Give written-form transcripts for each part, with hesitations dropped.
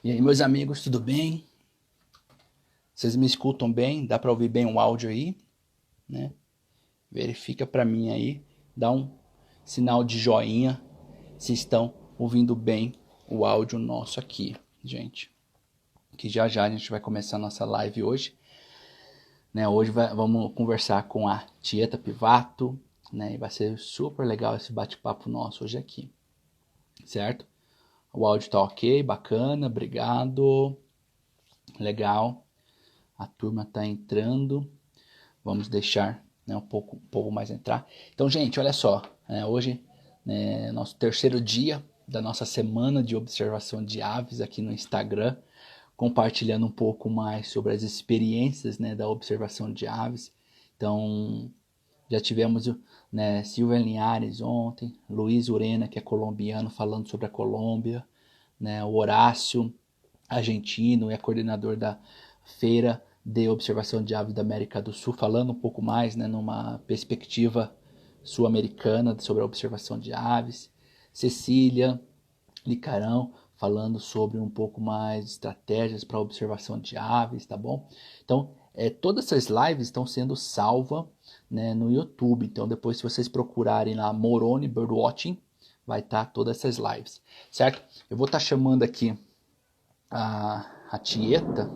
E aí, meus amigos, tudo bem? Vocês me escutam bem? Dá para ouvir bem o áudio aí, né? Verifica para mim aí, dá um sinal de joinha se estão ouvindo bem o áudio nosso aqui, gente. Que já já a gente vai começar a nossa live hoje, né? Hoje vamos conversar com a Tieta Pivato, né? E vai ser super legal esse bate-papo nosso hoje aqui, certo? O áudio tá ok, bacana, obrigado, legal. A turma está entrando. Vamos deixar, né, um pouco mais entrar. Então, gente, olha só. Hoje é nosso terceiro dia da nossa semana de observação de aves aqui no Instagram. Compartilhando um pouco mais sobre as experiências, né, da observação de aves. Então, já tivemos, né, Silvia Linhares ontem. Luiz Urena, que é colombiano, falando sobre a Colômbia. Né, o Horácio, argentino, é coordenador da Feira de Observação de Aves da América do Sul, falando um pouco mais, né, numa perspectiva sul-americana sobre a observação de aves. Cecília Licarão, falando sobre um pouco mais de estratégias para a observação de aves, tá bom? Então, todas essas lives estão sendo salvas, né, no YouTube. Então, depois, se vocês procurarem lá Moroni Birdwatching, vai estar todas essas lives, certo? Eu vou estar chamando aqui a Tieta,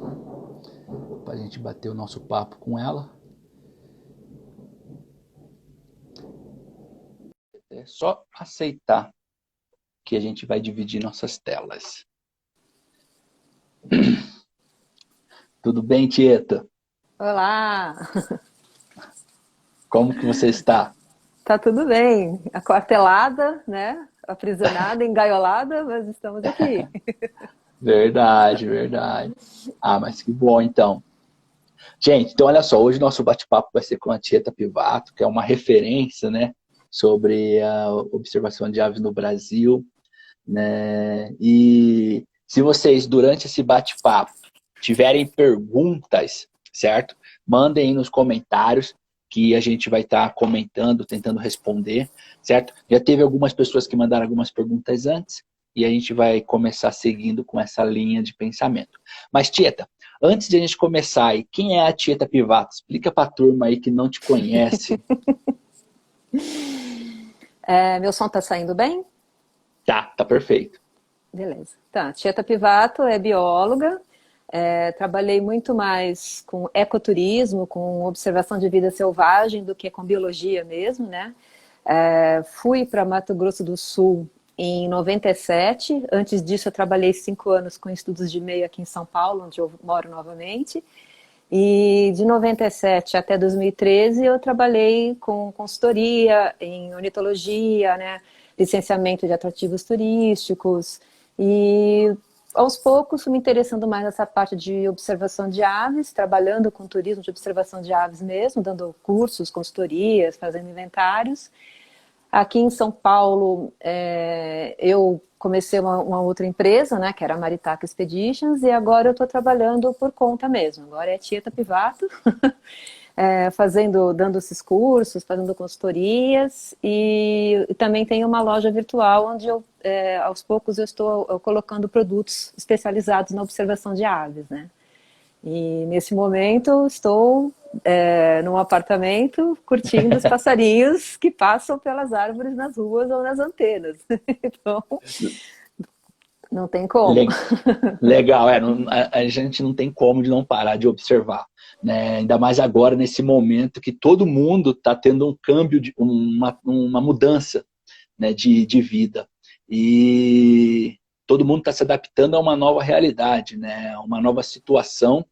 para a gente bater o nosso papo com ela. É só aceitar que a gente vai dividir nossas telas. Tudo bem, Tieta? Olá, Como que você está? tá tudo bem? Aquartelada, né? Aprisionada, engaiolada, mas estamos aqui. Verdade, verdade. Ah, mas que bom então. Gente, então olha só, hoje nosso bate-papo vai ser com a Tieta Pivato, que é uma referência, né, sobre a observação de aves no Brasil, né? E se vocês, durante esse bate-papo, tiverem perguntas, certo? Mandem aí nos comentários que a gente vai estar comentando, tentando responder, certo? Já teve algumas pessoas que mandaram algumas perguntas antes e a gente vai começar seguindo com essa linha de pensamento. Mas, Tieta, antes de a gente começar aí, quem é a Tieta Pivato? Explica para a turma aí que não te conhece. Meu som tá saindo bem? Tá perfeito. Beleza. Tá, Tieta Pivato é bióloga, trabalhei muito mais com ecoturismo, com observação de vida selvagem do que com biologia mesmo, né? Fui para Mato Grosso do Sul em 97. Antes disso, eu trabalhei 5 anos com estudos de meio aqui em São Paulo, onde eu moro novamente. E de 97 até 2013 eu trabalhei com consultoria em ornitologia, né, licenciamento de atrativos turísticos e aos poucos fui me interessando mais nessa parte de observação de aves, trabalhando com turismo de observação de aves mesmo, dando cursos, consultorias, fazendo inventários. Aqui em São Paulo, eu comecei uma outra empresa, né, que era a Maritaca Expeditions, e agora eu estou trabalhando por conta mesmo. Agora é Tieta Pivato, dando esses cursos, fazendo consultorias, e também tenho uma loja virtual onde aos poucos eu estou colocando produtos especializados na observação de aves, né. E nesse momento estou num apartamento curtindo os passarinhos que passam pelas árvores nas ruas ou nas antenas. Então, não tem como. Legal, a gente não tem como de não parar de observar, né? Ainda mais agora, nesse momento que todo mundo está tendo um câmbio, uma mudança, né, de vida. E todo mundo está se adaptando a uma nova realidade, né? Uma nova situação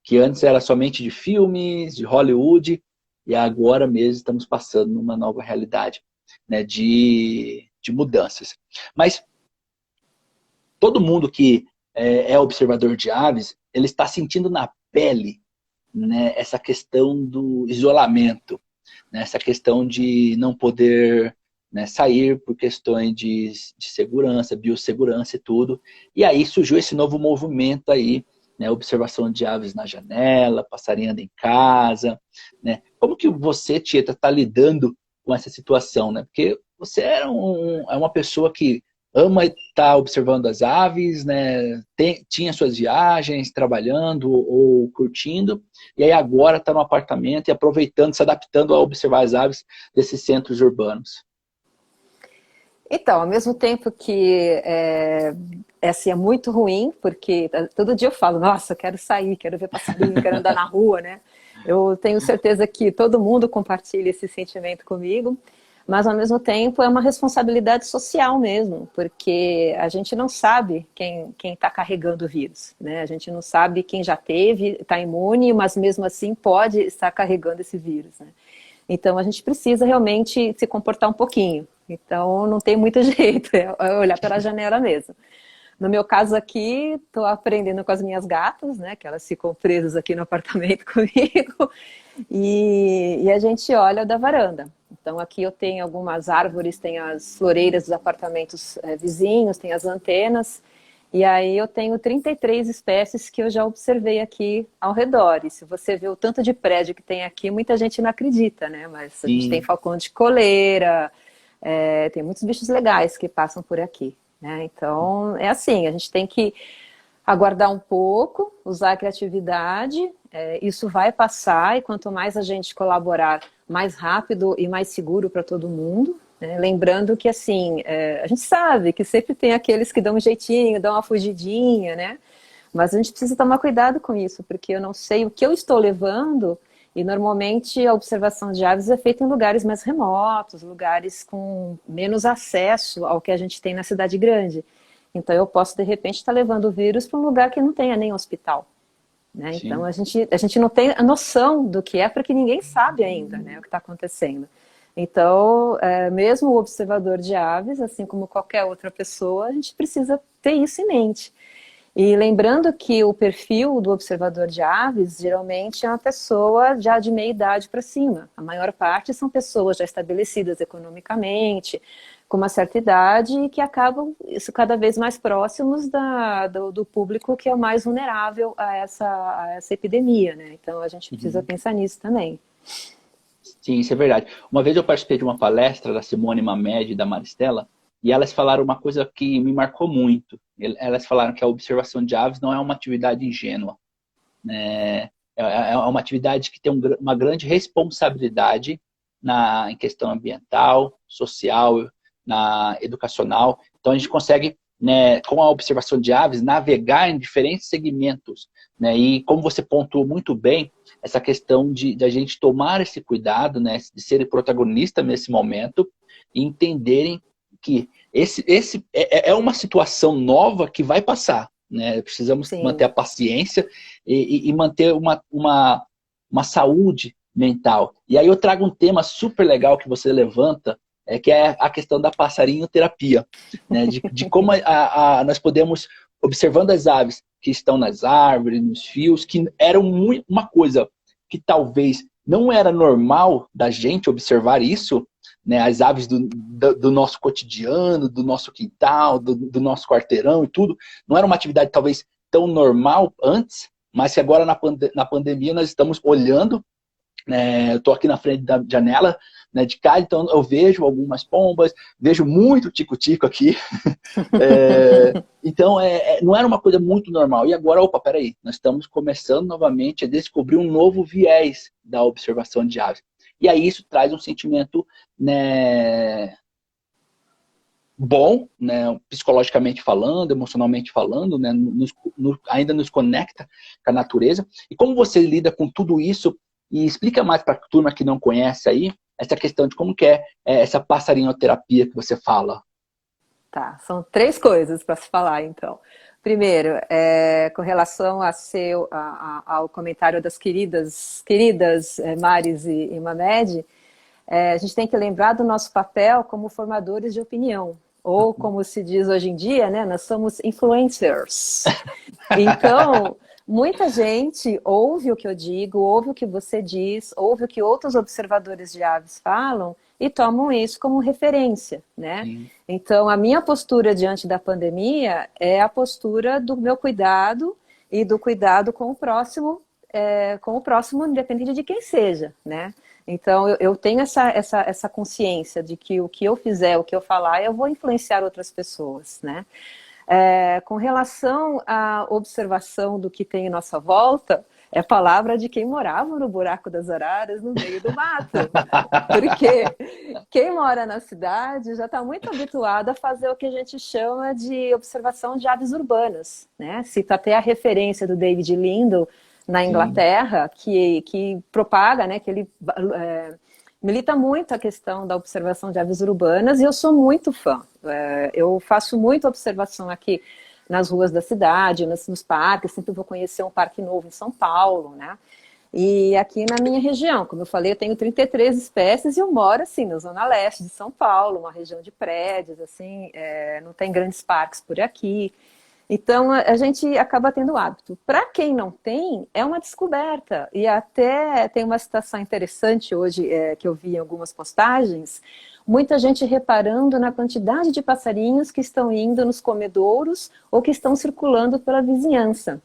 que antes era somente de filmes, de Hollywood, e agora mesmo estamos passando numa nova realidade, né, de mudanças. Mas todo mundo que é observador de aves, ele está sentindo na pele, né, essa questão do isolamento, né, essa questão de não poder, né, sair por questões de segurança, biossegurança e tudo. E aí surgiu esse novo movimento aí, né, observação de aves na janela, passarinhando em casa, né? Como que você, Tieta, está lidando com essa situação, né? Porque você é uma pessoa que ama estar observando as aves, né? Tinha suas viagens, trabalhando ou curtindo, e aí agora está no apartamento e aproveitando, se adaptando a observar as aves desses centros urbanos. Então, ao mesmo tempo que assim, é muito ruim, porque todo dia eu falo, nossa, eu quero sair, quero ver passarinho, quero andar na rua, né? Eu tenho certeza que todo mundo compartilha esse sentimento comigo, mas ao mesmo tempo é uma responsabilidade social mesmo, porque a gente não sabe quem está carregando o vírus, né? A gente não sabe quem já teve, está imune, mas mesmo assim pode estar carregando esse vírus, né? Então a gente precisa realmente se comportar um pouquinho. Então não tem muito jeito, é olhar pela janela mesmo. No meu caso aqui, estou aprendendo com as minhas gatas, né? Que elas ficam presas aqui no apartamento comigo. E a gente olha da varanda. Então aqui eu tenho algumas árvores, tem as floreiras dos apartamentos vizinhos, tem as antenas. E aí eu tenho 33 espécies que eu já observei aqui ao redor. E se você vê o tanto de prédio que tem aqui, muita gente não acredita, né? Mas a gente tem Sim, falcão de coleira, tem muitos bichos legais que passam por aqui, né? Então é assim, a gente tem que aguardar um pouco, usar a criatividade, isso vai passar e quanto mais a gente colaborar, mais rápido e mais seguro para todo mundo. Né? Lembrando que assim, a gente sabe que sempre tem aqueles que dão um jeitinho, dão uma fugidinha, né? Mas a gente precisa tomar cuidado com isso, porque eu não sei o que eu estou levando e normalmente a observação de aves é feita em lugares mais remotos, lugares com menos acesso ao que a gente tem na cidade grande. Então eu posso, de repente, estar levando o vírus para um lugar que não tenha nem hospital. Né? Então sim. a gente não tem a noção do que é, porque ninguém sabe ainda, né, o que está acontecendo. Então, mesmo o observador de aves, assim como qualquer outra pessoa, a gente precisa ter isso em mente. E lembrando que o perfil do observador de aves geralmente é uma pessoa já de meia idade para cima. A maior parte são pessoas já estabelecidas economicamente, com uma certa idade e que acabam isso, cada vez mais próximos do público que é o mais vulnerável a essa epidemia. Né? Então a gente precisa Uhum. pensar nisso também. Sim, isso é verdade. Uma vez eu participei de uma palestra da Simone Mamed e da Maristela, e elas falaram uma coisa que me marcou muito. Elas falaram que a observação de aves não é uma atividade ingênua, né? É uma atividade que tem uma grande responsabilidade em questão ambiental, social, educacional. Então a gente consegue, né, com a observação de aves, navegar em diferentes segmentos. Né? E como você pontuou muito bem, essa questão de a gente tomar esse cuidado, né, de ser protagonista nesse momento e entenderem que esse é uma situação nova que vai passar. Né? Precisamos manter a Sim, paciência e manter uma saúde mental. E aí eu trago um tema super legal que você levanta, que é a questão da passarinho terapia, né? De como nós podemos, observando as aves que estão nas árvores, nos fios, que eram uma coisa que talvez não era normal da gente observar isso, né? As aves do nosso cotidiano, do nosso quintal, do nosso quarteirão e tudo, não era uma atividade talvez tão normal antes, mas que agora na pandemia nós estamos olhando, né? Eu estou aqui na frente da janela, né, de casa, então eu vejo algumas pombas, vejo muito tico-tico aqui. Então, não era uma coisa muito normal. E agora, opa, peraí, nós estamos começando novamente a descobrir um novo viés da observação de aves. E aí isso traz um sentimento, né, bom, né, psicologicamente falando, emocionalmente falando, né, ainda nos conecta com a natureza. E como você lida com tudo isso, e explica mais para a turma que não conhece aí, essa questão de como que é essa passarinhoterapia que você fala. tá. São três coisas para se falar, então. Primeiro, com relação ao comentário das queridas Maris e Mamed, a gente tem que lembrar do nosso papel como formadores de opinião. Ou, como se diz hoje em dia, né, nós somos influencers. Então, muita gente ouve o que eu digo, ouve o que você diz, ouve o que outros observadores de aves falam e tomam isso como referência, né? Sim. Então, a minha postura diante da pandemia é a postura do meu cuidado e do cuidado com o próximo independente de quem seja, né? Então, eu tenho essa consciência de que o que eu fizer, o que eu falar, eu vou influenciar outras pessoas, né? Com relação à observação do que tem em nossa volta, é palavra de quem morava no buraco das araras, no meio do mato. Porque quem mora na cidade já está muito habituado a fazer o que a gente chama de observação de aves urbanas, né? Cita até a referência do David Lindell na Sim. Inglaterra, que propaga, né, que ele milita muito a questão da observação de aves urbanas, e eu sou muito fã. Eu faço muita observação aqui nas ruas da cidade, nos parques, sempre vou conhecer um parque novo em São Paulo, né? E aqui na minha região, como eu falei, eu tenho 33 espécies e eu moro, assim, na zona leste de São Paulo, uma região de prédios, assim, não tem grandes parques por aqui. Então, a gente acaba tendo hábito. Para quem não tem, é uma descoberta. E até tem uma situação interessante hoje, que eu vi em algumas postagens, muita gente reparando na quantidade de passarinhos que estão indo nos comedouros ou que estão circulando pela vizinhança.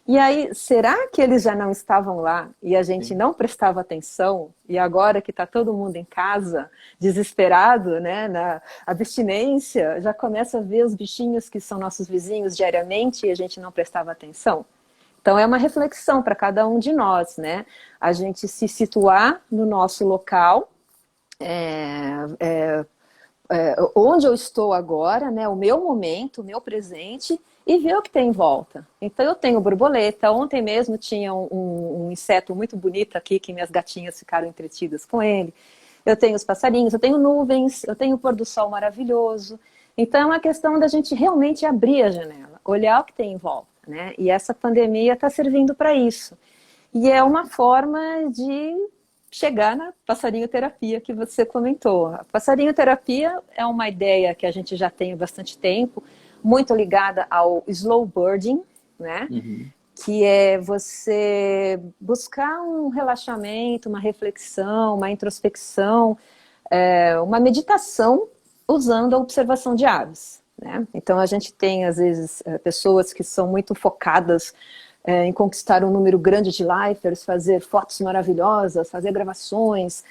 E aí, será que eles já não estavam lá e a gente Sim. não prestava atenção? E agora que está todo mundo em casa, desesperado, né, na abstinência, já começa a ver os bichinhos que são nossos vizinhos diariamente e a gente não prestava atenção? Então, é uma reflexão para cada um de nós, né? A gente se situar no nosso local, é, é, onde eu estou agora, né, o meu momento, o meu presente, e ver o que tem em volta. Então eu tenho borboleta, ontem mesmo tinha um inseto muito bonito aqui, que minhas gatinhas ficaram entretidas com ele. Eu tenho os passarinhos, eu tenho nuvens, eu tenho o pôr do sol maravilhoso. Então é uma questão da gente realmente abrir a janela, olhar o que tem em volta, né? E essa pandemia está servindo para isso. E é uma forma de chegar na passarinho terapia que você comentou. A passarinho terapia é uma ideia que a gente já tem há bastante tempo, muito ligada ao slow birding, né? Uhum. Que é você buscar um relaxamento, uma reflexão, uma introspecção, uma meditação usando a observação de aves, né? Então a gente tem às vezes pessoas que são muito focadas em conquistar um número grande de lifers, fazer fotos maravilhosas, fazer gravações,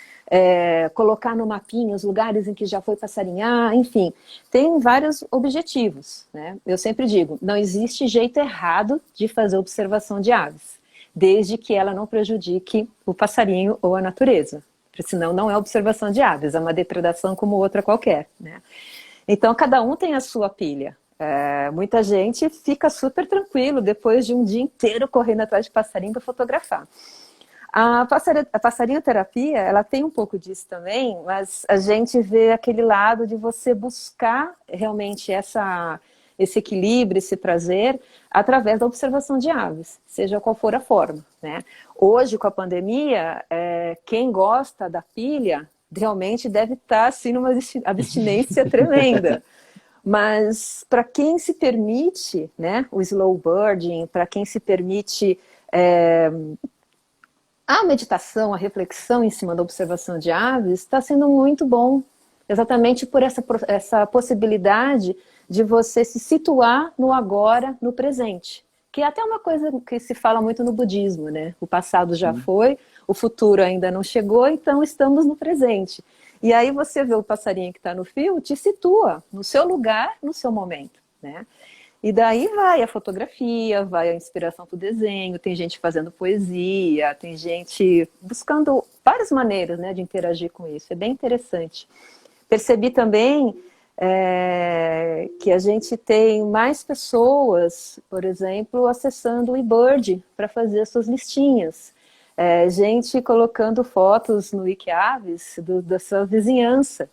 colocar no mapinha os lugares em que já foi passarinhar, enfim, tem vários objetivos, né? Eu sempre digo, não existe jeito errado de fazer observação de aves, desde que ela não prejudique o passarinho ou a natureza, porque senão não é observação de aves, é uma depredação como outra qualquer, né? Então, cada um tem a sua pilha. Muita gente fica super tranquilo depois de um dia inteiro correndo atrás de passarinho para fotografar. A passarinho terapia, ela tem um pouco disso também, mas a gente vê aquele lado de você buscar realmente esse equilíbrio, esse prazer, através da observação de aves, seja qual for a forma, né? Hoje, com a pandemia, quem gosta da pilha realmente deve estar assim, numa abstinência tremenda. Mas para quem se permite, né, o slow birding, para quem se permite a meditação, a reflexão em cima da observação de aves, está sendo muito bom, exatamente por essa possibilidade de você se situar no agora, no presente. Que é até uma coisa que se fala muito no budismo, né? O passado já Sim. foi, o futuro ainda não chegou, então estamos no presente. E aí você vê o passarinho que está no fio, te situa no seu lugar, no seu momento, né? E daí vai a fotografia, vai a inspiração para o desenho, tem gente fazendo poesia, tem gente buscando várias maneiras, né, de interagir com isso. É bem interessante. Percebi também que a gente tem mais pessoas, por exemplo, acessando o eBird para fazer as suas listinhas. Gente colocando fotos no Wikiaves da sua vizinhança.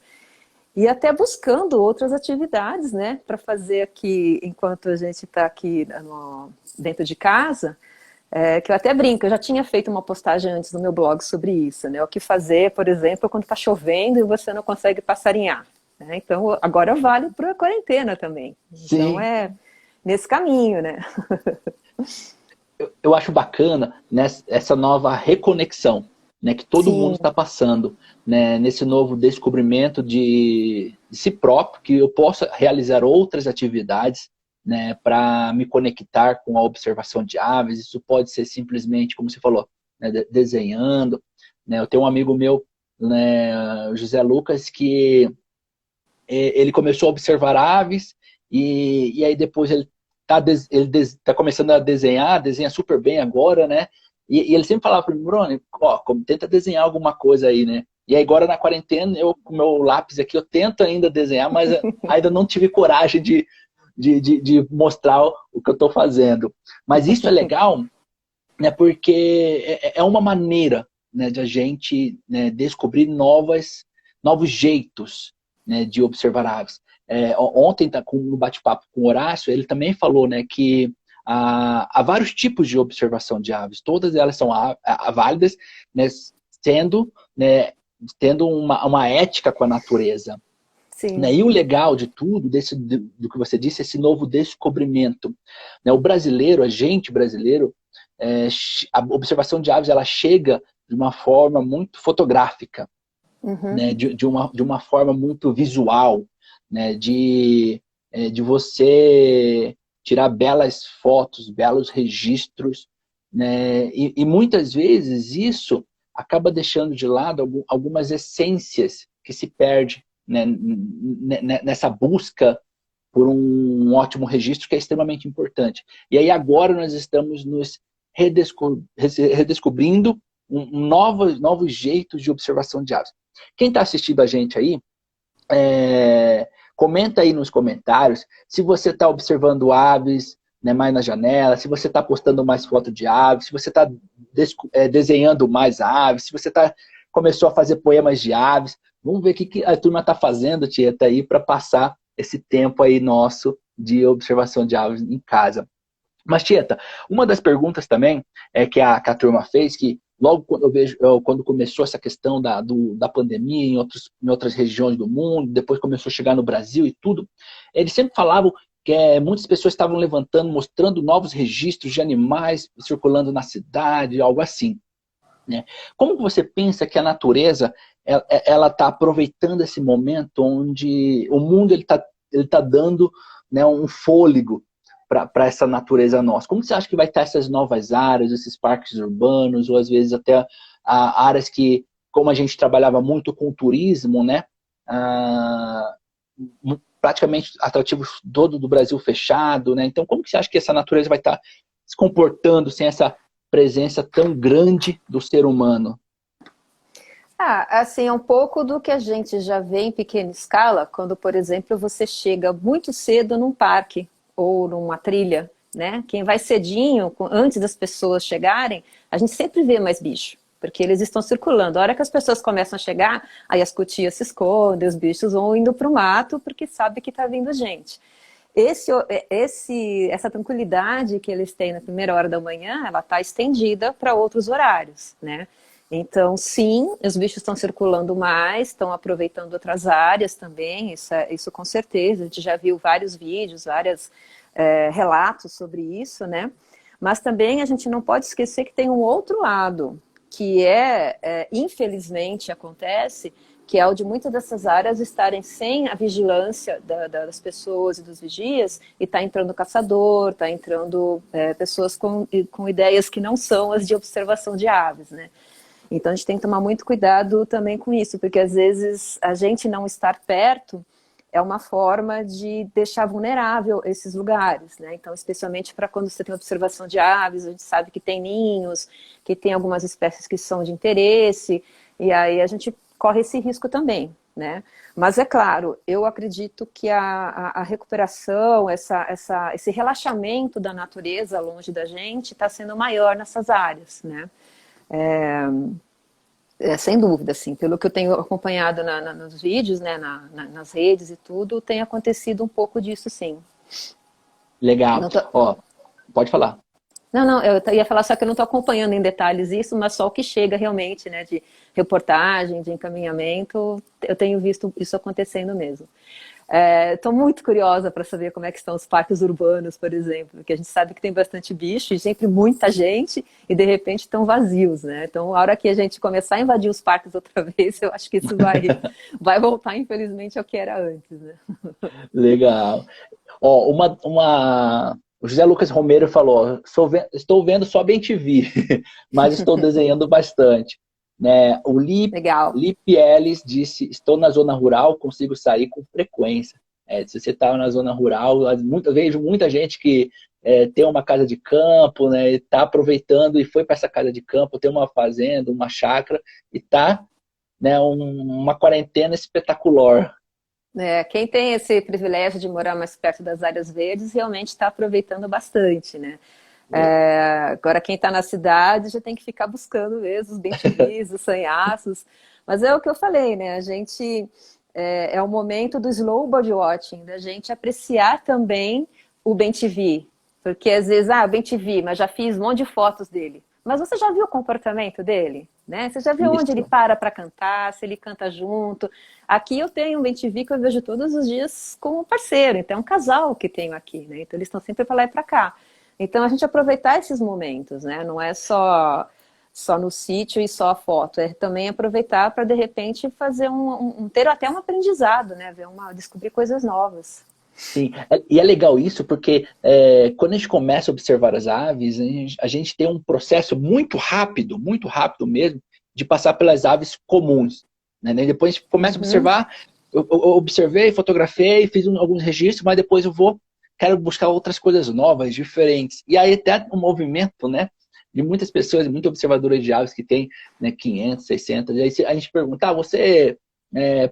E até buscando outras atividades, né, para fazer aqui, enquanto a gente está aqui dentro de casa, que eu até brinco, eu já tinha feito uma postagem antes no meu blog sobre isso, né, o que fazer, por exemplo, quando está chovendo e você não consegue passarinhar, né, então agora vale para a quarentena também, então Sim. nesse caminho, né. Eu acho bacana, né, essa nova reconexão, né, que todo mundo Sim, está passando, né, nesse novo descobrimento de si próprio, que eu possa realizar outras atividades, né, para me conectar com a observação de aves. Isso pode ser simplesmente, como você falou, né, desenhando, né? Eu tenho um amigo meu, né, o José Lucas, que ele começou a observar aves e aí depois ele tá começando a desenhar, desenha super bem agora, né? E ele sempre falava para mim, Bruno, ó, tenta desenhar alguma coisa aí, né? E aí agora na quarentena, eu com meu lápis aqui, eu tento ainda desenhar, mas ainda não tive coragem de mostrar o que eu estou fazendo. Mas isso é legal, né? Porque é uma maneira, né, de a gente, né, descobrir novos jeitos, né, de observar aves. Ontem, no bate-papo com o Horácio, ele também falou, né, que há vários tipos de observação de aves. Todas elas são válidas, né, né, tendo uma ética com a natureza. Sim. Né? E o legal de tudo, do que você disse, esse novo descobrimento. Né? O brasileiro, a gente brasileiro, a observação de aves ela chega de uma forma muito fotográfica, Uhum. né? De uma forma muito visual, né? De você tirar belas fotos, belos registros, né? E muitas vezes isso acaba deixando de lado algumas essências que se perde, né? Nessa busca por um ótimo registro que é extremamente importante. E aí agora nós estamos nos redescobrindo novos jeitos de observação de aves. Quem está assistindo a gente aí, comenta aí nos comentários se você está observando aves, né, mais na janela, se você está postando mais foto de aves, se você está desenhando mais aves, se você começou a fazer poemas de aves. Vamos ver o que a turma está fazendo, Tieta, aí para passar esse tempo aí nosso de observação de aves em casa. Mas, Tieta, uma das perguntas também que a turma fez, que logo quando começou essa questão da pandemia em outras regiões do mundo, depois começou a chegar no Brasil e tudo, eles sempre falavam que muitas pessoas estavam levantando, mostrando novos registros de animais circulando na cidade, algo assim. Né? Como você pensa que a natureza ela está aproveitando esse momento onde o mundo ele tá dando, né, um fôlego para essa natureza nossa? Como você acha que vai estar essas novas áreas, esses parques urbanos, ou às vezes até áreas que, como a gente trabalhava muito com turismo, né, praticamente atrativos todo do Brasil fechado, né? Então, como que você acha que essa natureza vai estar se comportando sem essa presença tão grande do ser humano? Assim, é um pouco do que a gente já vê em pequena escala, quando, por exemplo, você chega muito cedo num parque ou numa trilha, né? Quem vai cedinho, antes das pessoas chegarem, a gente sempre vê mais bicho, porque eles estão circulando. A hora que as pessoas começam a chegar, aí as cutias se escondem, os bichos vão indo para o mato, porque sabe que está vindo gente. Essa tranquilidade que eles têm na primeira hora da manhã, ela está estendida para outros horários, né? Então, sim, os bichos estão circulando mais, estão aproveitando outras áreas também, isso com certeza. A gente já viu vários vídeos, vários relatos sobre isso, né? Mas também a gente não pode esquecer que tem um outro lado, que infelizmente acontece, que é o de muitas dessas áreas estarem sem a vigilância das pessoas e dos vigias, e está entrando caçador, está entrando pessoas com ideias que não são as de observação de aves, né? Então a gente tem que tomar muito cuidado também com isso, porque às vezes a gente não estar perto é uma forma de deixar vulnerável esses lugares, né? Então, especialmente para quando você tem observação de aves, a gente sabe que tem ninhos, que tem algumas espécies que são de interesse, e aí a gente corre esse risco também, né? Mas é claro, eu acredito que a recuperação, esse relaxamento da natureza longe da gente está sendo maior nessas áreas, né? Sem dúvida, assim, pelo que eu tenho acompanhado nos vídeos, né, nas redes e tudo, tem acontecido um pouco disso, sim. Legal. Ó, pode falar. Não, eu ia falar só que eu não estou acompanhando em detalhes isso, mas só o que chega realmente, né, de reportagem, de encaminhamento, eu tenho visto isso acontecendo mesmo. Estou muito curiosa para saber como é que estão os parques urbanos, por exemplo, porque a gente sabe que tem bastante bicho e sempre muita gente e de repente estão vazios, né? Então, a hora que a gente começar a invadir os parques outra vez, eu acho que isso vai voltar, infelizmente, ao que era antes, né? Legal. Ó, o José Lucas Romero falou, estou vendo só bem TV, mas estou desenhando bastante. né? O Legal. Lipe Ellis disse, estou na zona rural, consigo sair com frequência. Se você está na zona rural, vejo muita gente que tem uma casa de campo, né? Está aproveitando e foi para essa casa de campo, tem uma fazenda, uma chácara, e está, né, uma quarentena espetacular. Quem tem esse privilégio de morar mais perto das áreas verdes realmente está aproveitando bastante, né? Agora quem está na cidade já tem que ficar buscando mesmo os bem-te-vis, os sanhaços. Mas é o que eu falei, né? A gente é o momento do slow body watching, da gente apreciar também o bem-te-vi. Porque às vezes, o bem-te-vi, mas já fiz um monte de fotos dele. Mas você já viu o comportamento dele? Né? Você já viu onde ele para cantar, se ele canta junto? Aqui eu tenho um bem-te-vi que eu vejo todos os dias como parceiro. Então é um casal que tenho aqui, né? Então eles estão sempre para lá e para cá. Então a gente aproveitar esses momentos, né? Não é só no sítio e só a foto, é também aproveitar para de repente fazer ter até um aprendizado, né? Descobrir coisas novas. Sim, e é legal isso porque quando a gente começa a observar as aves, a gente tem um processo muito rápido mesmo, de passar pelas aves comuns, né? E depois a gente começa a observar, eu observei, fotografei, fiz alguns registros, mas depois quero buscar outras coisas novas, diferentes. E aí até um movimento, né, de muitas pessoas, muitas observadoras de aves que tem, né, 500, 600, e aí a gente pergunta, você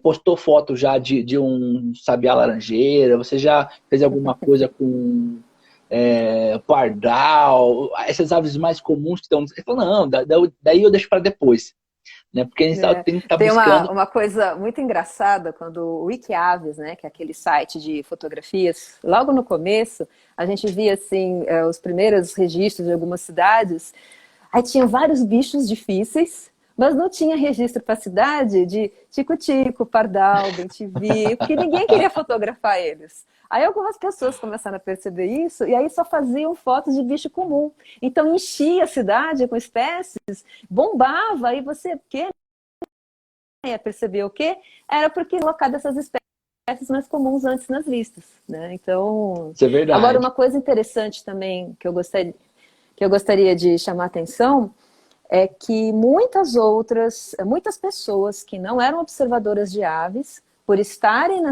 postou foto já de um sabiá laranjeira, você já fez alguma coisa com pardal, essas aves mais comuns que estão... Ele falou, não, daí eu deixo para depois. Né? Porque a gente tem que estar buscando... Tem uma coisa muito engraçada, quando o Wikiaves, né, que é aquele site de fotografias, logo no começo, a gente via assim, os primeiros registros de algumas cidades, aí tinha vários bichos difíceis, mas não tinha registro para a cidade de tico-tico, pardal, bem-te-vi, porque ninguém queria fotografar eles. Aí algumas pessoas começaram a perceber isso, e aí só faziam fotos de bicho comum. Então enchia a cidade com espécies, bombava, aí você ia perceber o quê? Era porque colocar essas espécies mais comuns antes nas listas, né? Então, isso é verdade. Agora uma coisa interessante também que eu gostaria de chamar a atenção é que muitas pessoas que não eram observadoras de aves, por estarem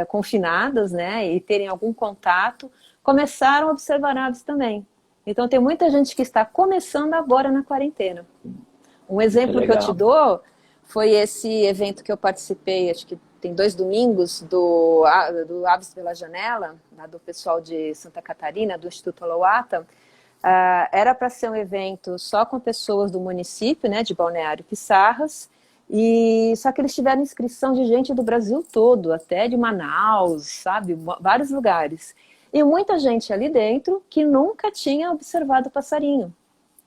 confinadas, né, e terem algum contato, começaram a observar aves também. Então tem muita gente que está começando agora na quarentena. Um exemplo que eu te dou foi esse evento que eu participei, acho que tem 2 domingos, do Aves pela Janela, do pessoal de Santa Catarina, do Instituto Aloata. Era para ser um evento só com pessoas do município, né, de Balneário Pissarras, só que eles tiveram inscrição de gente do Brasil todo, até de Manaus, sabe, vários lugares. E muita gente ali dentro que nunca tinha observado passarinho.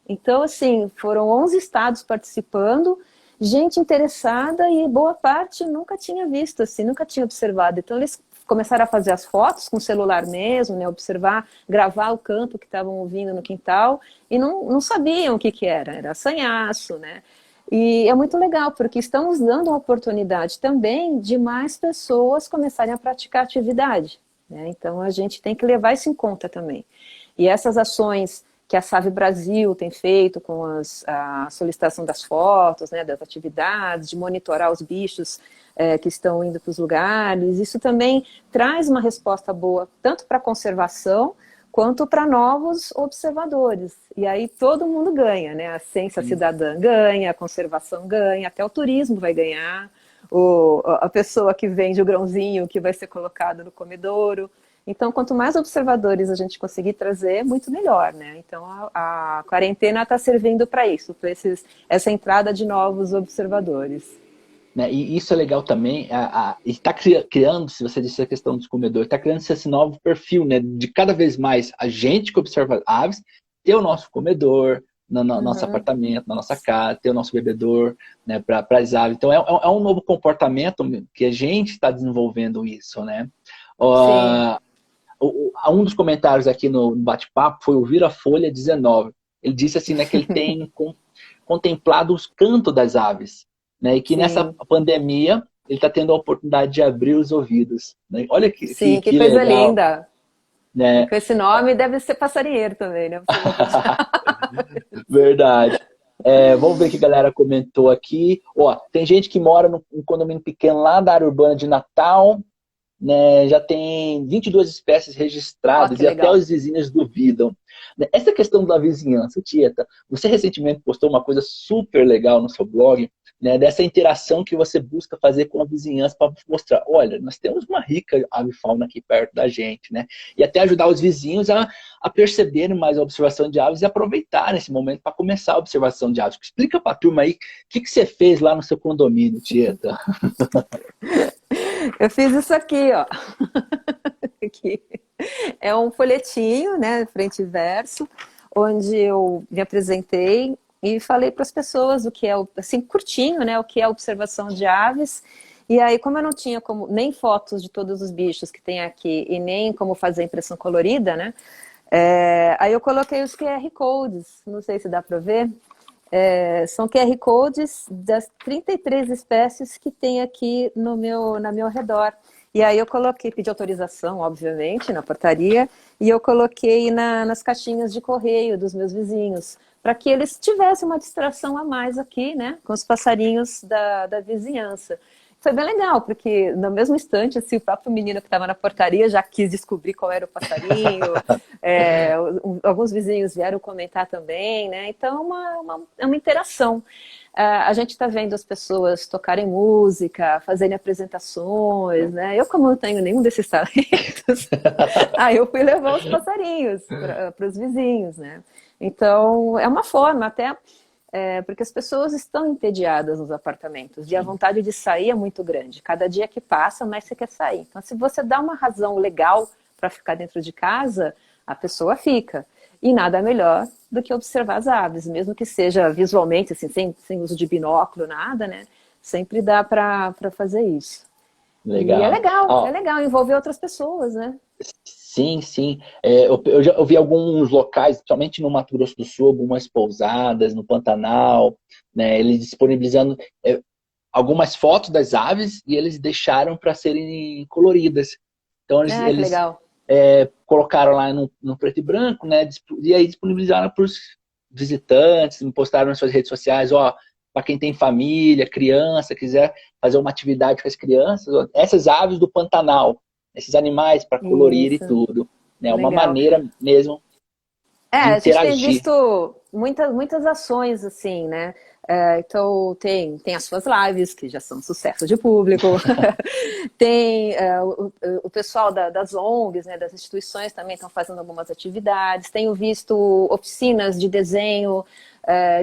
Então, assim, foram 11 estados participando, gente interessada e boa parte nunca tinha visto, assim, nunca tinha observado. Então, eles começaram a fazer as fotos com o celular mesmo, né, observar, gravar o canto que estavam ouvindo no quintal e não sabiam o que era sanhaço, né? E é muito legal, porque estamos dando uma oportunidade também de mais pessoas começarem a praticar atividade, né? Então, a gente tem que levar isso em conta também. E essas ações que a SAVE Brasil tem feito com a solicitação das fotos, né, das atividades, de monitorar os bichos que estão indo para os lugares, isso também traz uma resposta boa, tanto para a conservação, quanto para novos observadores. E aí todo mundo ganha, né? A ciência cidadã ganha, a conservação ganha, até o turismo vai ganhar, a pessoa que vende o grãozinho que vai ser colocado no comedouro. Então, quanto mais observadores a gente conseguir trazer, muito melhor, né? Então, a quarentena está servindo para isso, para essa entrada de novos observadores. Né? E isso é legal também, está criando, se você disse a questão dos comedores, está criando esse novo perfil, né? De cada vez mais a gente que observa aves, ter o nosso comedor, no nosso apartamento, na nossa casa, ter o nosso bebedor, né, para as aves. Então, é um novo comportamento que a gente está desenvolvendo isso, né? Um dos comentários aqui no bate-papo foi o Vira Folha 19. Ele disse assim, né, que ele tem contemplado os cantos das aves, né, e que nessa pandemia ele está tendo a oportunidade de abrir os ouvidos. Né? Olha que coisa legal, linda. Né? E com esse nome deve ser passarinheiro também, né? Verdade. Vamos ver o que a galera comentou aqui. Ó, tem gente que mora num condomínio pequeno lá da área urbana de Natal, né, já tem 22 espécies Ó, registradas que e até legal. os vizinhos duvidam. Essa questão da vizinhança, Tieta, você recentemente postou uma coisa super legal no seu blog, né, dessa interação que você busca fazer com a vizinhança para mostrar, olha, nós temos uma rica avifauna aqui perto da gente, né? E até ajudar os vizinhos a perceberem mais a observação de aves e aproveitar esse momento para começar a observação de aves. Explica para a turma aí o que você fez lá no seu condomínio, Tieta. Eu fiz isso aqui, ó. Aqui. É um folhetinho, né, frente e verso, onde eu me apresentei e falei para as pessoas o que é, assim, curtinho, né, o que é observação de aves. E aí, como eu não tinha como, nem fotos de todos os bichos que tem aqui e nem como fazer impressão colorida, né, aí eu coloquei os QR Codes, não sei se dá para ver. São QR Codes das 33 espécies que tem aqui no meu redor. E aí eu coloquei, pedi autorização, obviamente, na portaria, e eu coloquei nas caixinhas de correio dos meus vizinhos, para que eles tivessem uma distração a mais aqui, né, com os passarinhos da vizinhança. Foi bem legal, porque no mesmo instante, assim, o próprio menino que estava na portaria já quis descobrir qual era o passarinho, alguns vizinhos vieram comentar também, né? Então é uma interação. A gente está vendo as pessoas tocarem música, fazerem apresentações, né? Eu, como não tenho nenhum desses talentos, aí eu fui levar os passarinhos para os vizinhos, né? Então, é uma forma até... porque as pessoas estão entediadas nos apartamentos e a vontade de sair é muito grande. Cada dia que passa, mais você quer sair. Então, se você dá uma razão legal para ficar dentro de casa, a pessoa fica. E nada melhor do que observar as aves, mesmo que seja visualmente, assim, sem uso de binóculo, nada, né? Sempre dá para fazer isso. E Legal. é Ó, legal envolver outras pessoas, né? sim, sim. Eu já ouvi alguns locais, principalmente no Mato Grosso do Sul, algumas pousadas no Pantanal, né, eles disponibilizando algumas fotos das aves e eles deixaram para serem coloridas. Então Que eles legal. colocaram lá no preto e branco, né, e aí disponibilizaram para os visitantes, postaram nas suas redes sociais, ó, para quem tem família, criança, quiser fazer uma atividade com as crianças, ó, essas aves do Pantanal, esses animais para colorir e Isso, tudo, né, uma legal. maneira mesmo de A gente tem interagir. visto muitas ações assim, né? Então tem as suas lives, que já são sucesso de público, tem o pessoal das ONGs, né, das instituições também estão fazendo algumas atividades, tenho visto oficinas de desenho,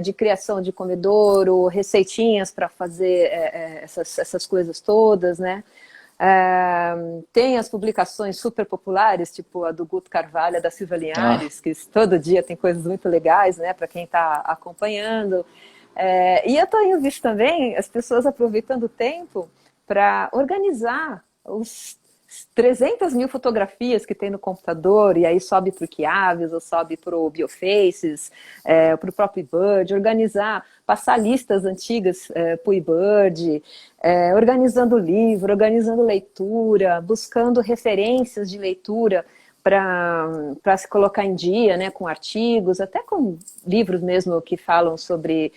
de criação de comedouro, receitinhas para fazer essas coisas todas, né? Tem as publicações super populares, tipo a do Guto Carvalho, a da Silvia Ah, Linhares, que todo dia tem coisas muito legais, né, para quem está acompanhando. E eu tenho visto também as pessoas aproveitando o tempo para organizar os 300 mil fotografias que tem no computador, e aí sobe para o Quiaves, ou sobe para o Biofaces, para o próprio eBird, organizar, passar listas antigas para o eBird, organizando livro, organizando leitura, buscando referências de leitura para se colocar em dia, né, com artigos, até com livros mesmo que falam sobre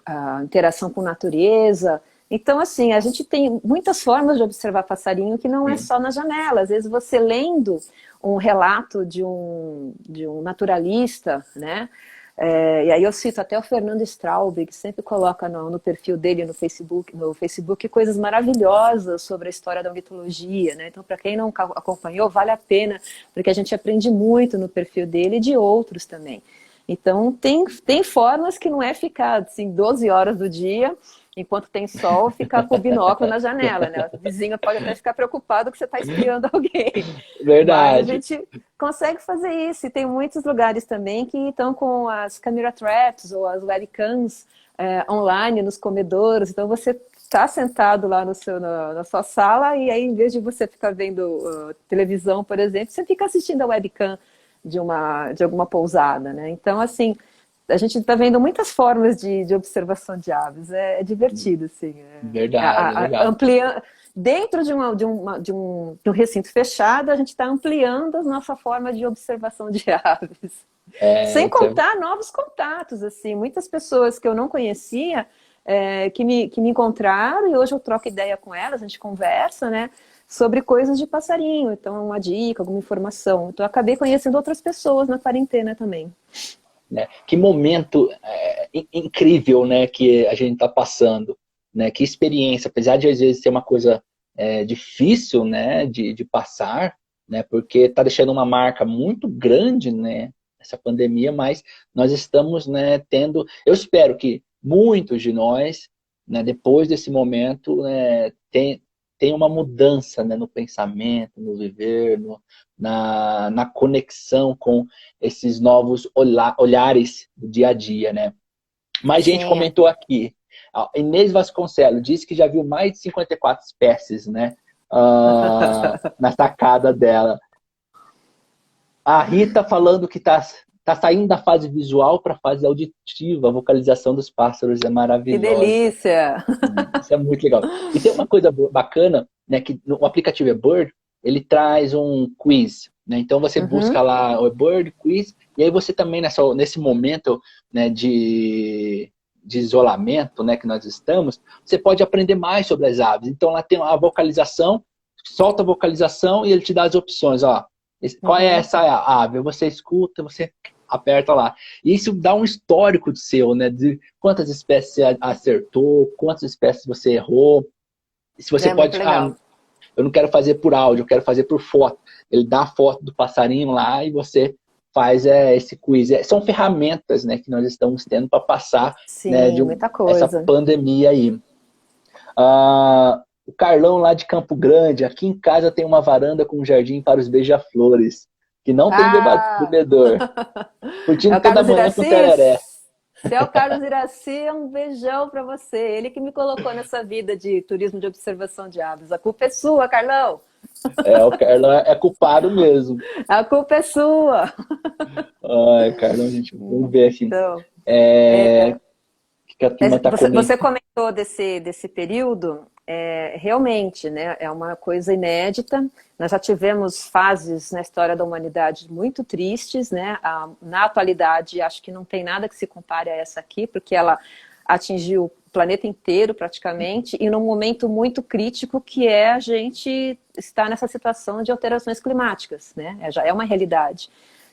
a interação com a natureza. Então, assim, a gente tem muitas formas de observar passarinho que não é só na janela. Às vezes você lendo um relato de um naturalista, né? E aí eu cito até o Fernando Straub, que sempre coloca no perfil dele no Facebook coisas maravilhosas sobre a história da ornitologia, né? Então, para quem não acompanhou, vale a pena, porque a gente aprende muito no perfil dele e de outros também. Então, tem formas que não é ficar assim, 12 horas do dia, enquanto tem sol, ficar com o binóculo na janela, né? O vizinho pode até ficar preocupado que você está espiando alguém. Mas a verdade. gente consegue fazer isso. E tem muitos lugares também que estão com as camera traps ou as webcams online nos comedouros. Então você está sentado lá na sua sala e aí, em vez de você ficar vendo televisão, por exemplo, você fica assistindo a webcam de alguma pousada, né? Então, assim, a gente está vendo muitas formas de observação de aves. É divertido, assim. Verdade, legal. Dentro de um recinto fechado, a gente está ampliando a nossa forma de observação de aves. Sem contar novos contatos, assim, muitas pessoas que eu não conhecia, que me encontraram e hoje eu troco ideia com elas, a gente conversa, né, sobre coisas de passarinho, então uma dica, alguma informação. Então eu acabei conhecendo outras pessoas na quarentena também. Né? Que momento incrível, né, que a gente está passando, né? Que experiência, apesar de às vezes ser uma coisa difícil, né, de passar, né, porque está deixando uma marca muito grande, né, essa pandemia, mas nós estamos, né, tendo, eu espero que muitos de nós, né, depois desse momento, né, tem uma mudança, né, no pensamento, no viver, na conexão com esses novos olhares do dia a dia, né? Mais gente Sim, comentou aqui. A Inês Vasconcelos disse que já viu mais de 54 espécies, né? Na sacada dela. A Rita falando que tá saindo da fase visual para a fase auditiva. A vocalização dos pássaros é que maravilhosa. delícia! Isso é muito legal. E tem uma coisa bacana, né, que o aplicativo eBird, ele traz um quiz, né? Então você busca Uhum. lá o eBird Quiz, e aí você também nesse momento, né, de isolamento, né, que nós estamos, você pode aprender mais sobre as aves. Então lá tem a vocalização, solta a vocalização e ele te dá as opções, ó. Qual é Uhum. essa ave? Você escuta, você aperta lá. E isso dá um histórico de seu, né? De quantas espécies você acertou, quantas espécies você errou. Se você É muito pode, legal. eu não quero fazer por áudio, eu quero fazer por foto. Ele dá a foto do passarinho lá e você faz esse quiz. São ferramentas, né, que nós estamos tendo para passar, né, Sim, muita essa coisa. pandemia aí. O Carlão lá de Campo Grande, aqui em casa tem uma varanda com um jardim para os beija-flores, que não tem Ah! bebedor. É Curtindo o toda Carlos manhã com Iraci? tereré. Se é o Carlos Iraci, um beijão para você. Ele que me colocou nessa vida de turismo de observação de aves. A culpa é sua, Carlão. O Carlão é culpado mesmo. A culpa é sua. Ai, Carlão, gente, vamos ver aqui. Então, O que a turma está você comentando. comentou desse período, realmente, né, é uma coisa inédita. Nós já tivemos fases na história da humanidade muito tristes, né? Na atualidade, acho que não tem nada que se compare a essa aqui, porque ela atingiu o planeta inteiro praticamente, e num momento muito crítico que é a gente estar nessa situação de alterações climáticas, né? Já é uma realidade.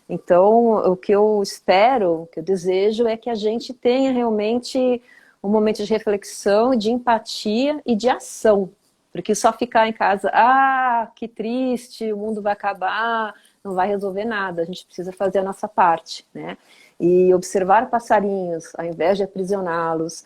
Então, o que eu espero, o que eu desejo é que a gente tenha realmente um momento de reflexão, de empatia e de ação. Porque só ficar em casa, que triste, o mundo vai acabar, não vai resolver nada. A gente precisa fazer a nossa parte, né? E observar passarinhos, ao invés de aprisioná-los,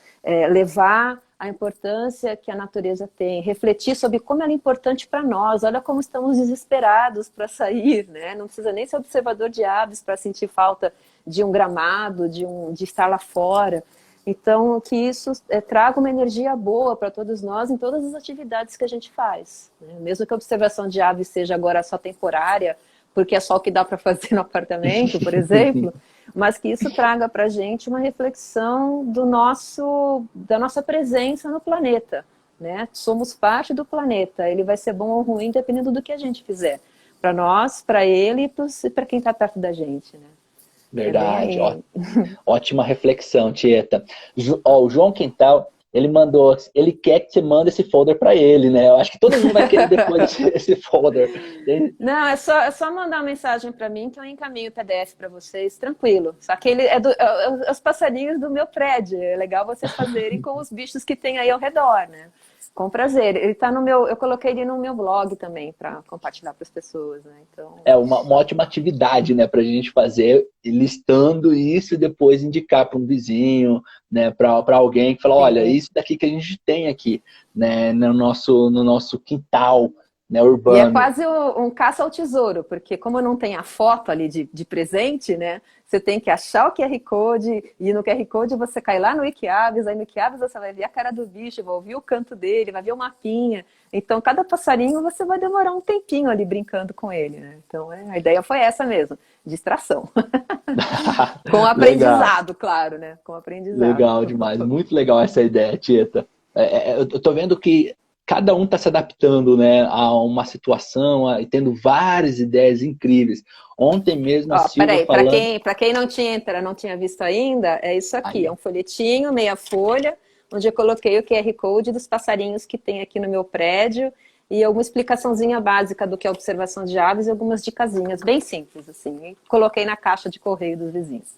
levar a importância que a natureza tem, refletir sobre como ela é importante para nós. Olha como estamos desesperados para sair, né? Não precisa nem ser observador de aves para sentir falta de um gramado, de estar lá fora. Então, que isso traga uma energia boa para todos nós em todas as atividades que a gente faz, né? Mesmo que a observação de aves seja agora só temporária, porque é só o que dá para fazer no apartamento, por exemplo, mas que isso traga para a gente uma reflexão da nossa presença no planeta, né? Somos parte do planeta, ele vai ser bom ou ruim dependendo do que a gente fizer, para nós, para ele e para quem está perto da gente, né? É Verdade, ó, bem... ótima reflexão, Tieta. O João Quintal, ele mandou, ele quer que você mande esse folder para ele, né? Eu acho que todo mundo vai querer depois esse folder. Não, é só mandar uma mensagem para mim que eu encaminho o PDF para vocês, tranquilo. Só que ele é os passarinhos do meu prédio. É legal vocês fazerem com os bichos que tem aí ao redor, né? Com prazer. Ele tá no meu, eu coloquei ele no meu blog também para compartilhar para as pessoas, né? Então, É uma ótima atividade, né, para a gente fazer, listando isso e depois indicar para um vizinho, né, para alguém que fala, olha, sim. isso daqui que a gente tem aqui, né, no nosso quintal, né, E é urbano. quase um caça ao tesouro, porque como não tem a foto ali de presente, né? Você tem que achar o QR Code, e no QR Code você cai lá no Wikiaves, aí no Wikiaves você vai ver a cara do bicho, vai ouvir o canto dele, vai ver o mapinha. Então, cada passarinho você vai demorar um tempinho ali brincando com ele, né? Então, a ideia foi essa mesmo, distração. Com Legal, aprendizado, claro, né? Com aprendizado. legal demais, muito legal essa ideia, Tieta. Eu tô vendo que cada um está se adaptando, né, a uma situação e tendo várias ideias incríveis. Ontem mesmo a Ó, Silvia peraí, falando... para quem não tinha visto ainda, é isso aqui, Aí, é ó. um folhetinho, meia folha, onde eu coloquei o QR Code dos passarinhos que tem aqui no meu prédio e alguma explicaçõezinha básica do que é observação de aves e algumas dicasinhas bem simples, assim. E coloquei na caixa de correio dos vizinhos.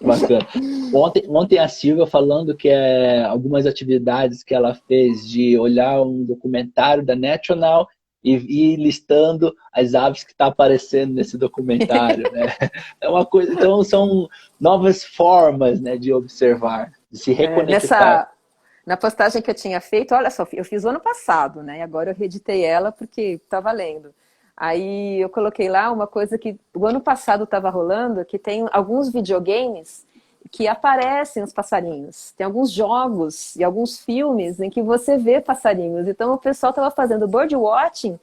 Bacana. Ontem a Silvia falando que algumas atividades que ela fez de olhar um documentário da National e ir listando as aves que estão aparecendo nesse documentário, né? É uma coisa, então são novas formas, né, de observar, de se reconectar. Na postagem que eu tinha feito, olha só, eu fiz o ano passado, né? E agora eu reeditei ela porque tá valendo. Aí eu coloquei lá uma coisa que o ano passado estava rolando, que tem alguns videogames que aparecem os passarinhos. Tem alguns jogos e alguns filmes em que você vê passarinhos. Então o pessoal estava fazendo birdwatching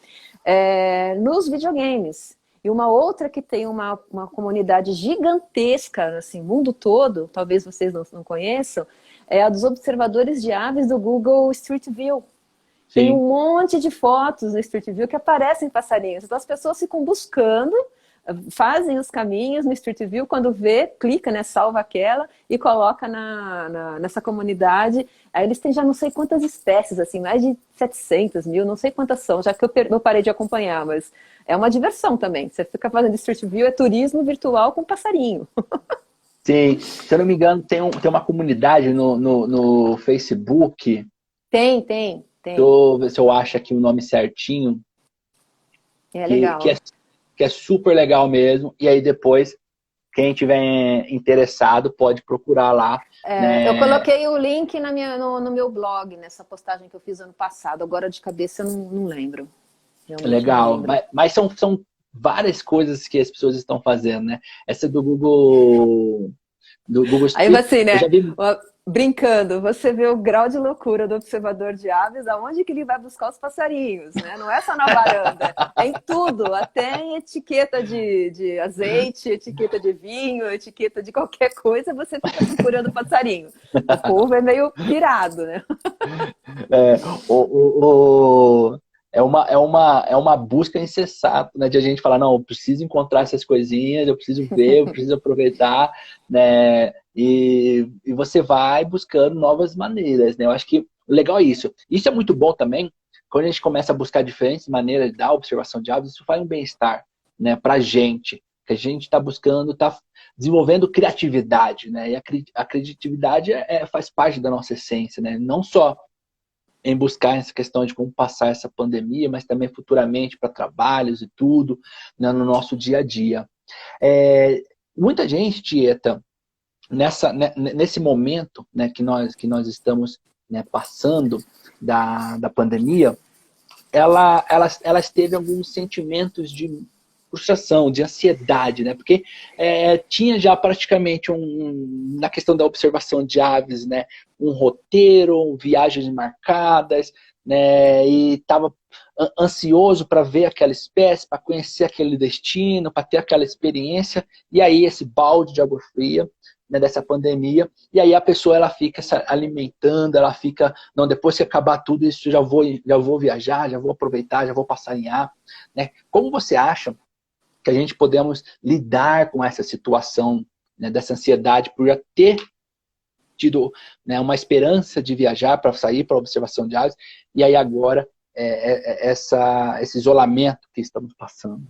nos videogames. E uma outra que tem uma comunidade gigantesca, assim, mundo todo, talvez vocês não conheçam, é a dos observadores de aves do Google Street View. Tem Sim. um monte de fotos no Street View que aparecem passarinhos. Então as pessoas ficam buscando, fazem os caminhos no Street View, quando vê, clica, né, salva aquela e coloca nessa comunidade. Aí eles têm já não sei quantas espécies, assim, mais de 700 mil, não sei quantas são, já que eu parei de acompanhar, mas é uma diversão também. Você fica fazendo Street View, é turismo virtual com passarinho. Sim, se eu não me engano, tem uma comunidade no Facebook. Tem. Deixa eu ver se eu acho aqui o nome certinho, É que, que, é, legal. que é super legal mesmo. E aí depois, quem tiver interessado pode procurar lá, Eu né? coloquei o link no meu blog, nessa postagem que eu fiz ano passado. Agora de cabeça eu não lembro. Realmente não Legal. lembro. Mas são várias coisas que as pessoas estão fazendo, né? Essa do Google Aí Street, assim, eu né? já vi. Brincando, você vê o grau de loucura do observador de aves, aonde que ele vai buscar os passarinhos, né? Não é só na varanda, é em tudo, até em etiqueta de azeite, etiqueta de vinho, etiqueta de qualquer coisa, você fica procurando passarinho. O povo é meio pirado, né? É, o, o- é uma busca incessante, né, de a gente falar, não, eu preciso encontrar essas coisinhas, eu preciso ver, eu preciso aproveitar, né? E você vai buscando novas maneiras, né? Eu acho que o legal é isso. Isso é muito bom também, quando a gente começa a buscar diferentes maneiras da observação de aves, isso faz um bem-estar, né, pra gente. Que a gente está buscando, está desenvolvendo criatividade, né? E a criatividade faz parte da nossa essência, né? Não só em buscar essa questão de como passar essa pandemia, mas também futuramente para trabalhos e tudo, né, no nosso dia a dia. Muita gente, Tieta, nesse momento, né, que nós estamos, né, passando da pandemia, elas teve alguns sentimentos de frustração, de ansiedade, né? Porque tinha já praticamente na questão da observação de aves, né, um roteiro, viagens marcadas, né? E estava ansioso para ver aquela espécie, para conhecer aquele destino, para ter aquela experiência. E aí esse balde de água fria, né, dessa pandemia, e aí a pessoa ela fica se alimentando, ela fica, não, depois que acabar tudo isso, já vou viajar, já vou aproveitar, já vou passarinhar, né? Como você acha que a gente podemos lidar com essa situação, né, dessa ansiedade por já ter tido, né, uma esperança de viajar para sair para observação de aves, e aí agora esse isolamento que estamos passando?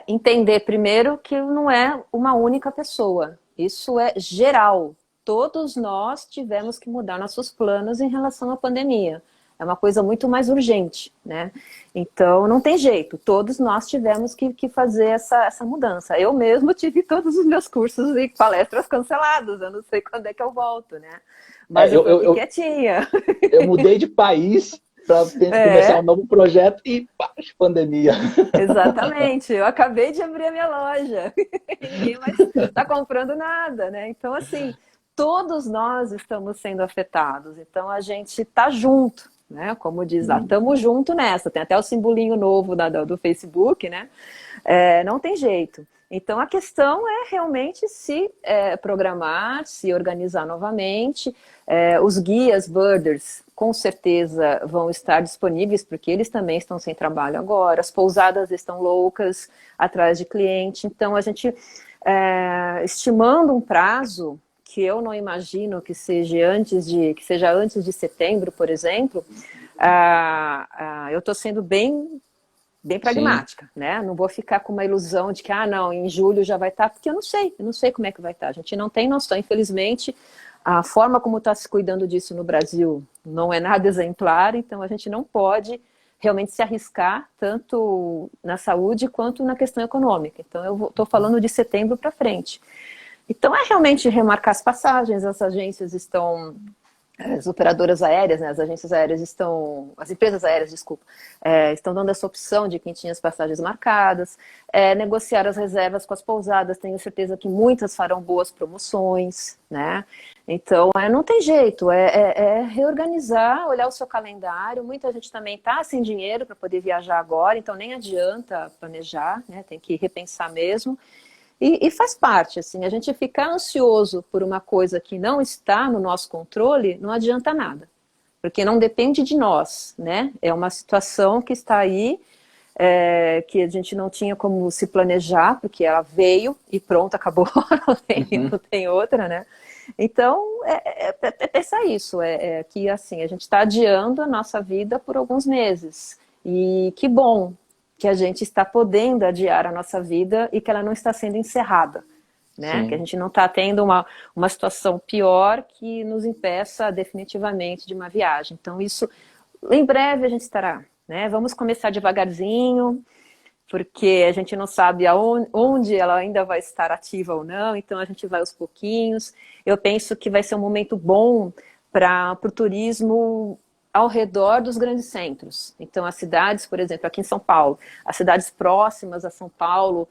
Entender primeiro que não é uma única pessoa. Isso é geral. Todos nós tivemos que mudar nossos planos em relação à pandemia. É uma coisa muito mais urgente, né? Então, não tem jeito. Todos nós tivemos que fazer essa mudança. Eu mesmo tive todos os meus cursos e palestras cancelados. Eu não sei quando é que eu volto, né? Mas eu Eu, tô eu, aqui eu, quietinha. eu mudei de país para começar um É, novo projeto e pá, pandemia. exatamente. Eu acabei de abrir a minha loja e ninguém mais está comprando nada, né? Então, assim, todos nós estamos sendo afetados. Então, a gente está junto, né? Como diz lá, estamos junto nessa. Tem até o simbolinho novo do Facebook, né? Não tem jeito. Então a questão é realmente se programar, se organizar novamente. Os guias birders com certeza vão estar disponíveis, porque eles também estão sem trabalho agora, as pousadas estão loucas atrás de cliente, então a gente estimando um prazo que eu não imagino que seja antes de setembro, por exemplo, eu estou sendo bem Sim. pragmática, né? Não vou ficar com uma ilusão de que, não, em julho já vai estar, porque eu não sei como é que vai estar. A gente não tem noção, infelizmente, a forma como está se cuidando disso no Brasil não é nada exemplar, então a gente não pode realmente se arriscar tanto na saúde quanto na questão econômica. Então eu estou falando de setembro para frente. Então é realmente remarcar as passagens, as agências estão... As operadoras aéreas, né, as agências aéreas estão, as empresas aéreas, desculpa, estão dando essa opção de quem tinha as passagens marcadas, negociar as reservas com as pousadas, tenho certeza que muitas farão boas promoções, né? Então, não tem jeito, reorganizar, olhar o seu calendário, muita gente também está sem dinheiro para poder viajar agora, então nem adianta planejar, né? Tem que repensar mesmo. E faz parte, assim, a gente ficar ansioso por uma coisa que não está no nosso controle, não adianta nada, porque não depende de nós, né? É uma situação que está aí, que a gente não tinha como se planejar, porque ela veio e pronto, acabou, Uhum. não tem outra, né? Então, pensar isso, que assim, a gente está adiando a nossa vida por alguns meses, e que bom que a gente está podendo adiar a nossa vida e que ela não está sendo encerrada, né? Que a Sim. gente não está tendo uma situação pior que nos impeça definitivamente de uma viagem. Então isso, em breve a gente estará, né? Vamos começar devagarzinho, porque a gente não sabe onde ela ainda vai estar ativa ou não, então a gente vai aos pouquinhos. Eu penso que vai ser um momento bom para o turismo ao redor dos grandes centros. Então, as cidades, por exemplo, aqui em São Paulo, as cidades próximas a São Paulo,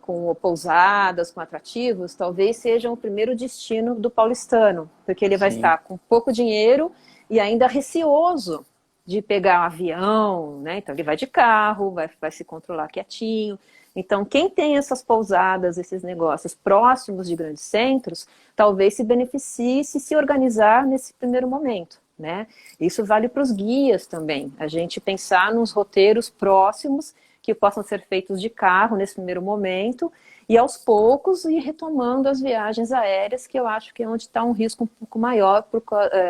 com pousadas, com atrativos, talvez sejam o primeiro destino do paulistano, porque ele vai Sim. estar com pouco dinheiro e ainda receoso de pegar um avião, né? Então ele vai de carro, vai se controlar quietinho. Então, quem tem essas pousadas, esses negócios próximos de grandes centros, talvez se beneficie se organizar nesse primeiro momento, né? Isso vale para os guias também. A gente pensar nos roteiros próximos que possam ser feitos de carro nesse primeiro momento e aos poucos ir retomando as viagens aéreas, que eu acho que é onde está um risco um pouco maior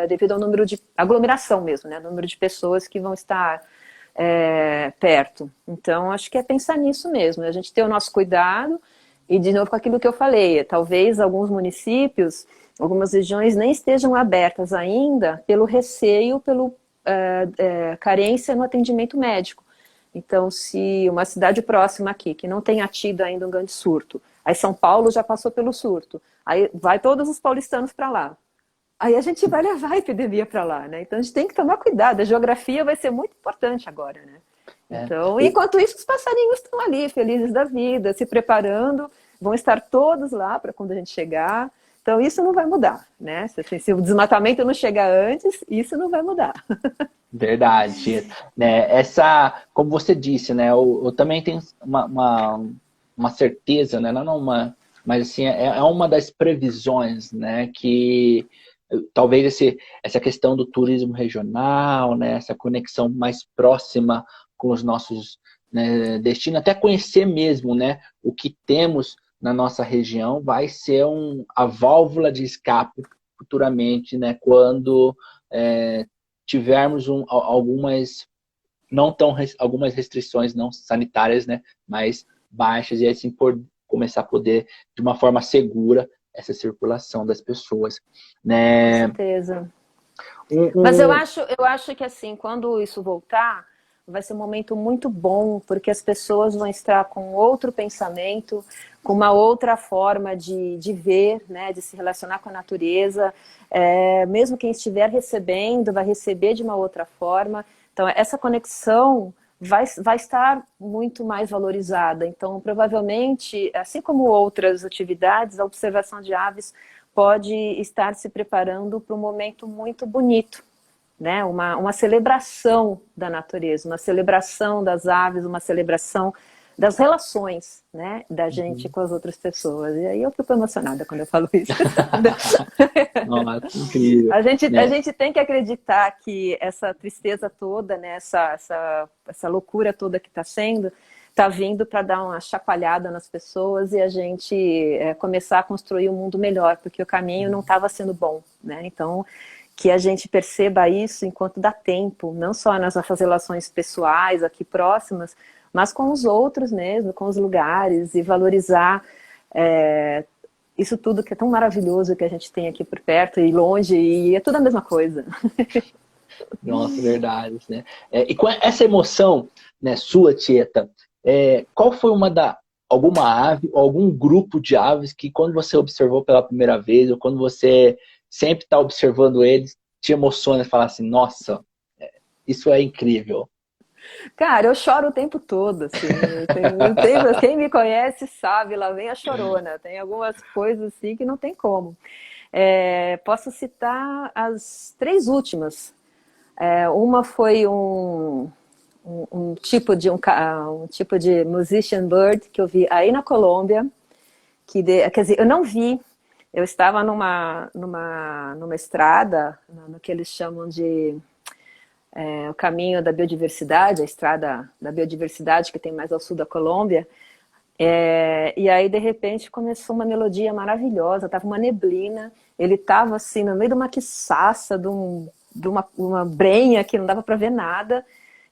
devido ao número de aglomeração mesmo, né? O número de pessoas que vão estar perto. Então, acho que é pensar nisso mesmo, a gente ter o nosso cuidado e, de novo, com aquilo que eu falei, talvez alguns municípios, algumas regiões nem estejam abertas ainda pelo receio, pelo carência no atendimento médico. Então, se uma cidade próxima aqui, que não tenha tido ainda um grande surto, aí São Paulo já passou pelo surto, aí vai todos os paulistanos para lá. Aí a gente vai levar a epidemia para lá, né? Então a gente tem que tomar cuidado, a geografia vai ser muito importante agora, né? É. Então, enquanto isso, os passarinhos estão ali, felizes da vida, se preparando, vão estar todos lá para quando a gente chegar. Então, isso não vai mudar, né? Se o desmatamento não chegar antes, isso não vai mudar. Verdade, né? Essa, como você disse, né? Eu também tenho uma certeza, né? Não uma, mas assim é uma das previsões, né? Que talvez essa questão do turismo regional, né? Essa conexão mais próxima com os nossos, né, destinos, até conhecer mesmo, né? O que temos na nossa região vai ser a válvula de escape futuramente, né? Quando tivermos algumas não tão algumas restrições não sanitárias, né, mais baixas e assim começar a poder de uma forma segura essa circulação das pessoas, Com né? certeza. Um, Mas eu um, acho que assim, quando isso voltar, vai ser um momento muito bom, porque as pessoas vão estar com outro pensamento, com uma outra forma de ver, né, de se relacionar com a natureza. Mesmo quem estiver recebendo, vai receber de uma outra forma. Então, essa conexão vai estar muito mais valorizada. Então, provavelmente, assim como outras atividades, a observação de aves pode estar se preparando para um momento muito bonito, né? Uma celebração da natureza, uma celebração das aves, uma celebração das relações, né, da gente com as outras pessoas. E aí eu fico emocionada quando eu falo isso. Nossa, incrível. A gente tem que acreditar que essa tristeza toda, né, essa loucura toda que está sendo, está vindo para dar uma chacoalhada nas pessoas e a gente começar a construir um mundo melhor, porque o caminho não estava sendo bom, né? Então, que a gente perceba isso enquanto dá tempo, não só nas nossas relações pessoais aqui próximas, mas com os outros mesmo, com os lugares, e valorizar isso tudo que é tão maravilhoso que a gente tem aqui por perto e longe, e é tudo a mesma coisa. Nossa, verdade, né? E com essa emoção, né, sua, Tieta, qual foi alguma ave ou algum grupo de aves que quando você observou pela primeira vez, ou quando você sempre está observando eles, te emociona e fala assim, nossa, isso é incrível. Cara, eu choro o tempo todo, assim. Quem me conhece sabe, lá vem a chorona. Tem algumas coisas assim que não tem como. Posso citar as 3 últimas. Uma foi um tipo de musician bird que eu vi aí na Colômbia, quer dizer, eu não vi. Eu estava numa estrada, no que eles chamam de o caminho da biodiversidade, a estrada da biodiversidade que tem mais ao sul da Colômbia. E aí, de repente, começou uma melodia maravilhosa, tava uma neblina, ele tava assim, no meio de uma quiçaça, de uma brenha que não dava para ver nada,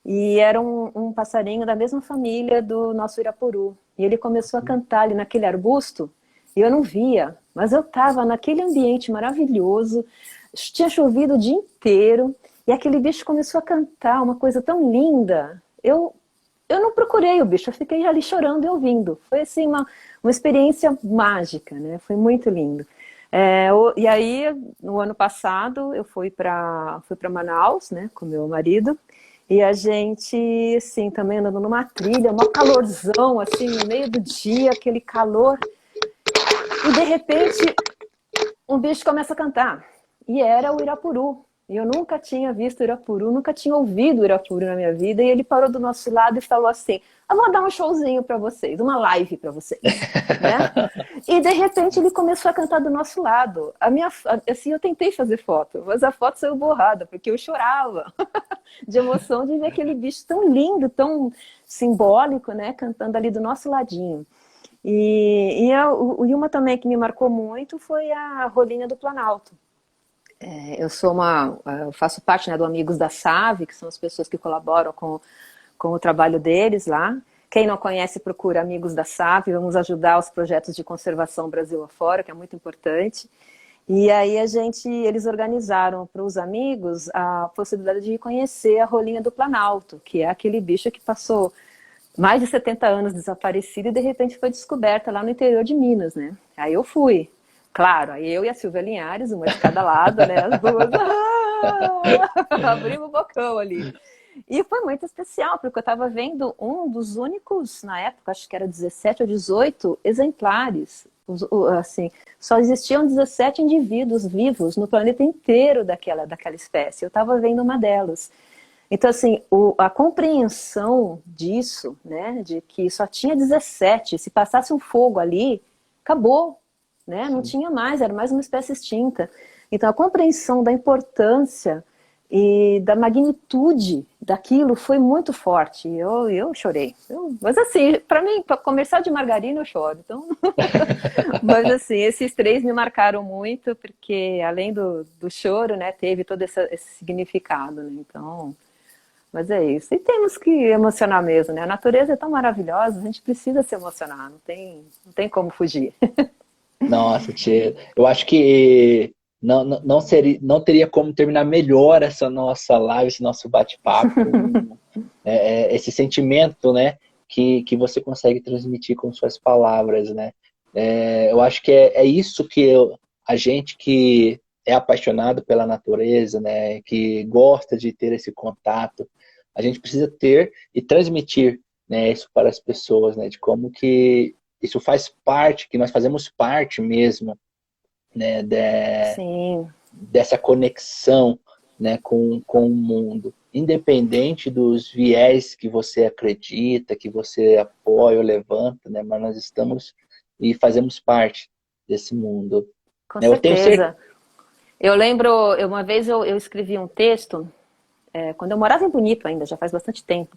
e era um passarinho da mesma família do nosso irapuru. E ele começou a cantar ali naquele arbusto, e eu não via, mas eu tava naquele ambiente maravilhoso, tinha chovido o dia inteiro, e aquele bicho começou a cantar uma coisa tão linda. Eu não procurei o bicho, eu fiquei ali chorando e ouvindo. Foi assim uma experiência mágica, né? Foi muito lindo. E aí, no ano passado, eu fui para Manaus, né, com meu marido, e a gente, assim, também andando numa trilha, um calorzão, assim, no meio do dia, aquele calor, e de repente, um bicho começa a cantar, e era o irapuru. E eu nunca tinha visto o irapuru, nunca tinha ouvido o irapuru na minha vida, e ele parou do nosso lado e falou assim, eu vou dar um showzinho para vocês, uma live para vocês, né? E de repente ele começou a cantar do nosso lado. Assim, eu tentei fazer foto, mas a foto saiu borrada, porque eu chorava de emoção de ver aquele bicho tão lindo, tão simbólico, né, cantando ali do nosso ladinho. E uma também que me marcou muito foi a Rolinha do Planalto. Eu faço parte, né, do Amigos da SAVE, que são as pessoas que colaboram com o trabalho deles lá. Quem não conhece, procura Amigos da SAVE, vamos ajudar os projetos de conservação Brasil afora, que é muito importante. E aí eles organizaram para os amigos a possibilidade de conhecer a Rolinha do Planalto, que é aquele bicho que passou mais de 70 anos desaparecido e de repente foi descoberta lá no interior de Minas, né? Aí eu fui. Claro, aí eu e a Silvia Linhares, uma de cada lado, né? As duas abrimos o bocão ali. E foi muito especial, porque eu estava vendo um dos únicos, na época, acho que era 17 ou 18 exemplares. Assim, só existiam 17 indivíduos vivos no planeta inteiro daquela espécie. Eu estava vendo uma delas. Então, assim, a compreensão disso, né, de que só tinha 17, se passasse um fogo ali, acabou. Né? Não tinha mais, era mais uma espécie extinta. Então a compreensão da importância e da magnitude daquilo foi muito forte. Eu chorei. Mas assim, para mim, para comercial de margarina eu choro. Então... Mas assim, esses 3 me marcaram muito, porque além do choro, né, teve todo esse significado. Né? Então, mas é isso. E temos que emocionar mesmo, né? A natureza é tão maravilhosa, a gente precisa se emocionar, não tem como fugir. Nossa, tia, eu acho que não teria como terminar melhor essa nossa live, esse nosso bate-papo, esse sentimento, né, que você consegue transmitir com suas palavras, né? Eu acho que é isso que a gente que é apaixonado pela natureza, né, que gosta de ter esse contato, a gente precisa ter e transmitir, né, isso para as pessoas, né, de como que isso faz parte, que nós fazemos parte mesmo, né, Sim. dessa conexão, né, com o mundo. independente dos viés que você acredita, que você apoia ou levanta, né? Mas nós estamos e fazemos parte desse mundo. Com Eu tenho certeza. certeza. Eu lembro, uma vez eu escrevi um texto, quando eu morava em Bonito ainda, já faz bastante tempo,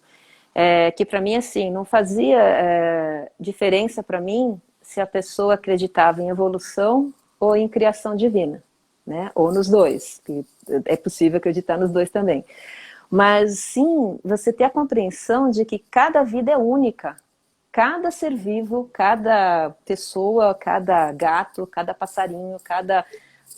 que para mim, assim, não fazia diferença para mim se a pessoa acreditava em evolução ou em criação divina, né? Ou nos dois, que é possível acreditar nos dois também. Mas sim, você ter a compreensão de que cada vida é única. Cada ser vivo, cada pessoa, cada gato, cada passarinho, cada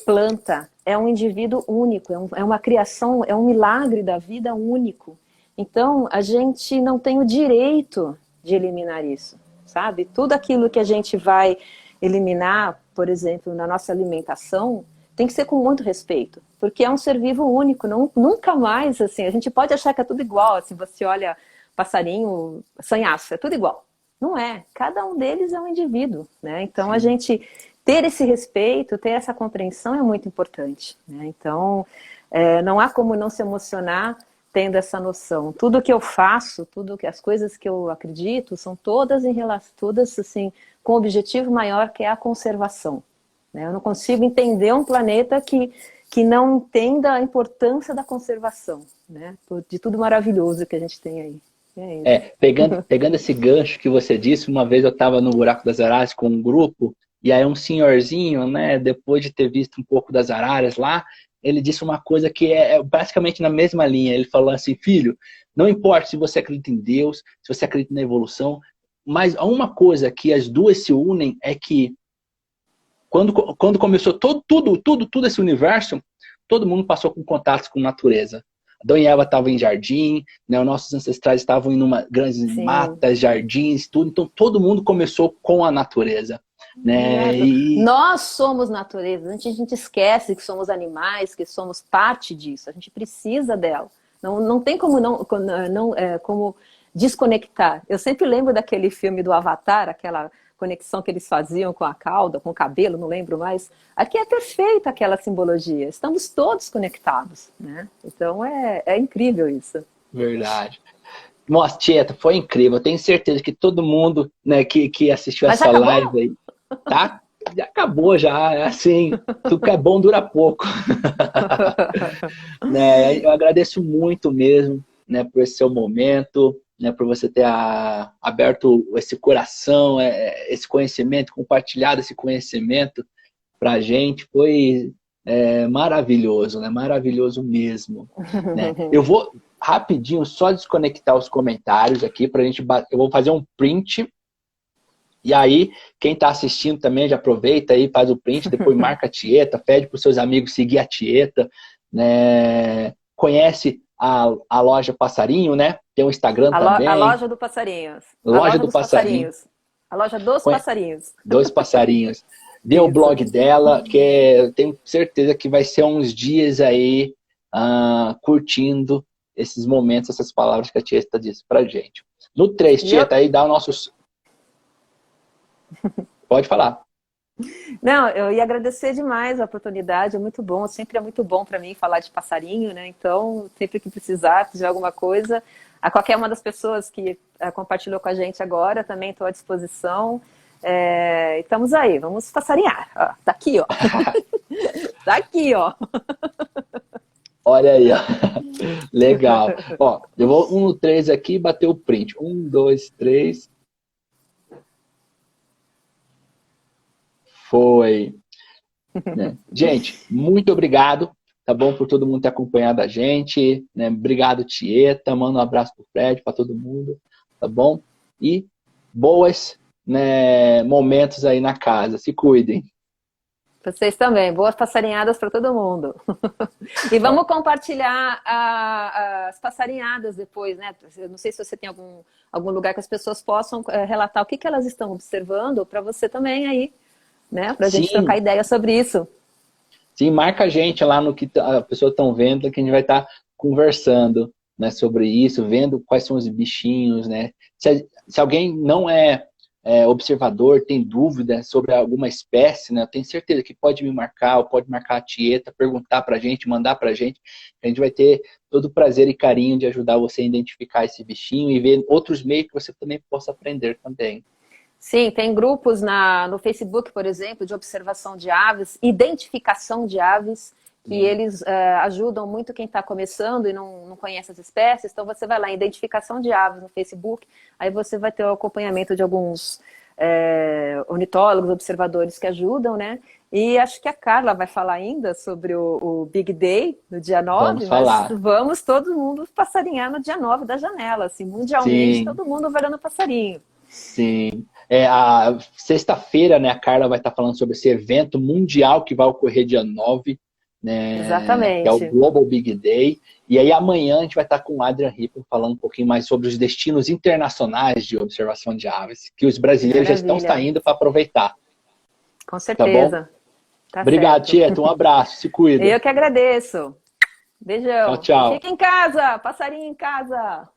planta é um indivíduo único, é uma criação, é um milagre da vida único. Então, a gente não tem o direito de eliminar isso, sabe? Tudo aquilo que a gente vai eliminar, por exemplo, na nossa alimentação, tem que ser com muito respeito, porque é um ser vivo único, nunca mais, assim, a gente pode achar que é tudo igual, assim, você olha passarinho, sanhaço, é tudo igual. Não é, cada um deles é um indivíduo, né? Então, sim, a gente ter esse respeito, ter essa compreensão é muito importante, né? Então, não há como não se emocionar tendo essa noção. Tudo que eu faço, as coisas que eu acredito, são todas em relação, todas assim, com um objetivo maior, que é a conservação, né? Eu não consigo entender um planeta que não entenda a importância da conservação, né? De tudo maravilhoso que a gente tem aí. Pegando esse gancho que você disse, uma vez eu estava no Buraco das Araras com um grupo, e aí um senhorzinho, né, depois de ter visto um pouco das araras lá, ele disse uma coisa que é basicamente na mesma linha. Ele falou assim: filho, não importa se você acredita em Deus, se você acredita na evolução, mas uma coisa que as duas se unem é que quando começou tudo esse universo, todo mundo passou com contatos com natureza. Adão e Eva estavam em jardim, né? Os nossos ancestrais estavam em grandes matas, jardins, tudo. Então todo mundo começou com a natureza, né? Nós somos natureza. A gente esquece que somos animais, que somos parte disso. A gente precisa dela. Não tem como desconectar. Eu sempre lembro daquele filme do Avatar, aquela conexão que eles faziam com a cauda, com o cabelo, não lembro mais. Aqui é perfeita aquela simbologia. Estamos todos conectados, né? Então é incrível isso. Verdade. Nossa, Tieta, foi incrível. Eu tenho certeza que todo mundo, né, que assistiu essa live aí, tá? Já acabou já, assim, tudo que é bom dura pouco. Né, eu agradeço muito mesmo, né, por esse seu momento, né, por você ter aberto esse coração, esse conhecimento, compartilhado esse conhecimento pra gente. Foi maravilhoso, né? Maravilhoso mesmo. Né? Eu vou rapidinho só desconectar os comentários aqui pra gente eu vou fazer um print. E aí, quem está assistindo também já aproveita aí, faz o print, depois marca a Tieta, pede para os seus amigos seguir a Tieta, né? Conhece a loja Passarinho, né? Tem o Instagram também. A loja do Passarinhos. Loja do Passarinho. A loja dos Passarinhos. Dos Passarinhos. Dê o blog dela, que eu tenho certeza que vai ser uns dias aí curtindo esses momentos, essas palavras que a Tieta disse pra gente. No 3, Tieta, aí dá o nosso... Pode falar. Não, eu ia agradecer demais a oportunidade, é muito bom, sempre é muito bom para mim falar de passarinho, né? Então, sempre que precisar de alguma coisa, a qualquer uma das pessoas que compartilhou com a gente agora, também estou à disposição. Estamos aí, vamos passarinhar. Ó, tá aqui, ó. Tá aqui, ó. Olha aí, ó. Legal. Ó, eu vou 1 no 3 aqui e bater o print. 1, 2, 3. Foi. Né? Gente, muito obrigado, tá bom? Por todo mundo ter acompanhado a gente. Né? Obrigado, Tieta. Manda um abraço pro Fred, para todo mundo, tá bom? E boas, né, momentos aí na casa. Se cuidem. Vocês também. Boas passarinhadas para todo mundo. E vamos compartilhar as passarinhadas depois, né? Eu não sei se você tem algum lugar que as pessoas possam relatar o que elas estão observando, para você também aí, né? Para a gente trocar ideia sobre isso. Sim, marca a gente lá no que as pessoas estão vendo, que a gente vai estar conversando, né, sobre isso, vendo quais são os bichinhos, né? Se alguém não é observador tem dúvida sobre alguma espécie, né? Eu tenho certeza que pode me marcar, ou pode marcar a Tieta, perguntar pra gente, mandar pra gente. A gente vai ter todo o prazer e carinho de ajudar você a identificar esse bichinho e ver outros meios que você também possa aprender também. Sim, tem grupos no Facebook, por exemplo, de observação de aves, identificação de aves, que eles ajudam muito quem está começando e não conhece as espécies. Então você vai lá, identificação de aves no Facebook, aí você vai ter o acompanhamento de alguns ornitólogos, observadores que ajudam, né? E acho que a Carla vai falar ainda sobre o Big Day, no dia 9, Vamos mas falar. vamos todo mundo passarinhar no dia 9 da janela. Assim, mundialmente, Sim, todo mundo vai olhando passarinho. sim. A sexta-feira, né, a Carla vai estar falando sobre esse evento mundial que vai ocorrer dia 9, né, que é o Exatamente. Global Big Day. E aí amanhã a gente vai estar com o Adrian Ripple falando um pouquinho mais sobre os destinos internacionais de observação de aves, que os brasileiros já estão Maravilha. saindo para aproveitar, Com tá bom? certeza. Tá Obrigado, certo. Tieto. Um abraço. Se cuida. Eu que agradeço. Tchau, Beijão. E tchau. fica em casa, passarinho em casa.